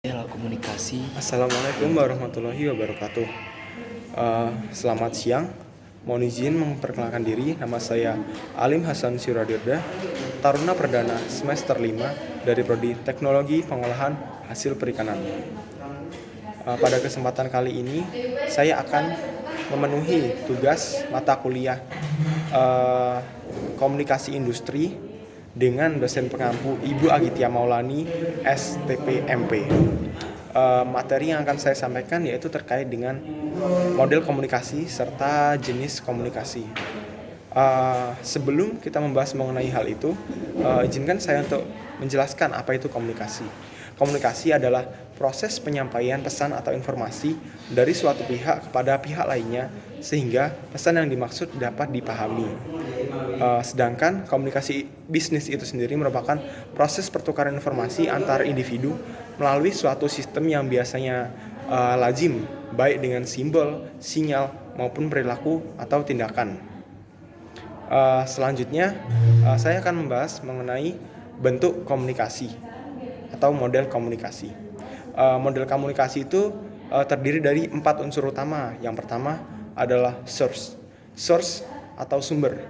Komunikasi. Assalamualaikum warahmatullahi wabarakatuh. Selamat siang. Mohon izin memperkenalkan diri. Nama saya Alim Hasan Siradirda, Taruna Perdana semester 5 dari Prodi Teknologi Pengolahan Hasil Perikanan. Pada kesempatan kali ini, saya akan memenuhi tugas mata kuliah Komunikasi Industri dengan dosen pengampu Ibu Agitya Maulani, STPMP. Materi yang akan saya sampaikan yaitu terkait dengan model komunikasi serta jenis komunikasi. Sebelum kita membahas mengenai hal itu, izinkan saya untuk menjelaskan apa itu komunikasi. Komunikasi adalah proses penyampaian pesan atau informasi dari suatu pihak kepada pihak lainnya sehingga pesan yang dimaksud dapat dipahami. Sedangkan komunikasi bisnis itu sendiri merupakan proses pertukaran informasi antar individu melalui suatu sistem yang biasanya lazim, baik dengan simbol, sinyal, maupun perilaku atau tindakan. Selanjutnya, saya akan membahas mengenai bentuk komunikasi atau model komunikasi. Model komunikasi itu terdiri dari 4 unsur utama. Yang pertama adalah source atau sumber,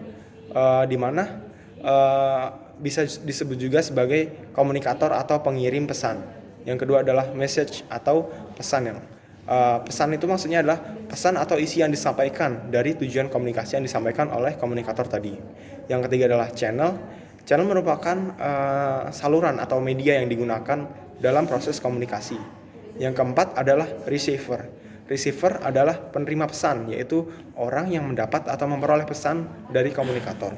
di mana bisa disebut juga sebagai komunikator atau pengirim pesan. Yang kedua adalah message atau pesan. Pesan itu maksudnya adalah pesan atau isi yang disampaikan dari tujuan komunikasi yang disampaikan oleh komunikator tadi. Yang ketiga adalah channel. Channel merupakan saluran atau media yang digunakan dalam proses komunikasi. Yang keempat adalah receiver. Receiver adalah penerima pesan, yaitu orang yang mendapat atau memperoleh pesan dari komunikator.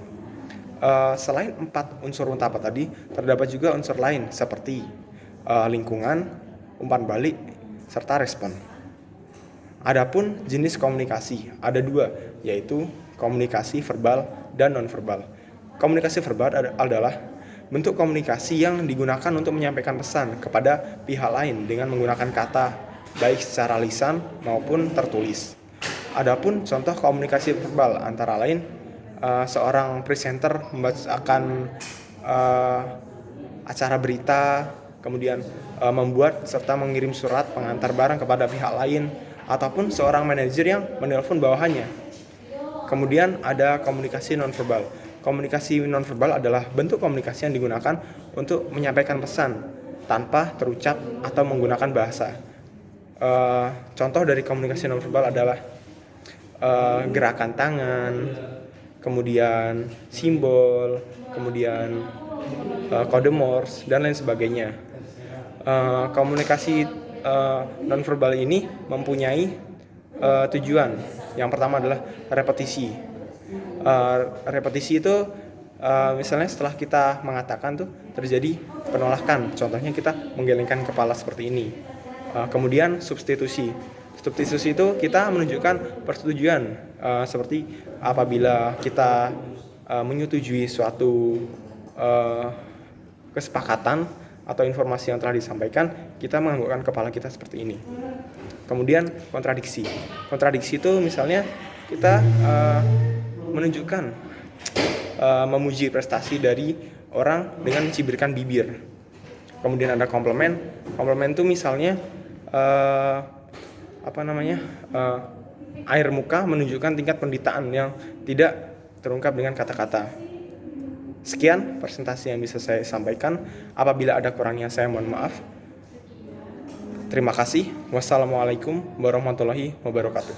Selain 4 unsur utama tadi, terdapat juga unsur lain seperti lingkungan, umpan balik, serta respon. Adapun jenis komunikasi ada 2, yaitu komunikasi verbal dan non-verbal. Komunikasi verbal adalah bentuk komunikasi yang digunakan untuk menyampaikan pesan kepada pihak lain dengan menggunakan kata, baik secara lisan maupun tertulis. Adapun contoh komunikasi verbal antara lain seorang presenter membacakan acara berita, kemudian membuat serta mengirim surat pengantar barang kepada pihak lain, ataupun seorang manajer yang menelpon bawahannya. Kemudian ada komunikasi nonverbal. Komunikasi nonverbal adalah bentuk komunikasi yang digunakan untuk menyampaikan pesan tanpa terucap atau menggunakan bahasa. Contoh dari komunikasi nonverbal adalah gerakan tangan, kemudian simbol, kemudian kode Morse, dan lain sebagainya. Komunikasi nonverbal ini mempunyai tujuan. Yang pertama adalah repetisi. Repetisi itu misalnya setelah kita mengatakan tuh terjadi penolakan. Contohnya kita menggelengkan kepala seperti ini. Kemudian substitusi. Substitusi itu kita menunjukkan persetujuan, seperti apabila kita menyetujui suatu kesepakatan atau informasi yang telah disampaikan, kita menganggukkan kepala kita seperti ini. Kemudian kontradiksi. Kontradiksi itu misalnya kita menunjukkan memuji prestasi dari orang dengan mencibirkan bibir. Kemudian ada komplement. Komplement itu misalnya air muka menunjukkan tingkat penderitaan yang tidak terungkap dengan kata-kata. Sekian presentasi yang bisa saya sampaikan. Apabila ada kurangnya saya mohon maaf. Terima kasih. Wassalamualaikum warahmatullahi wabarakatuh.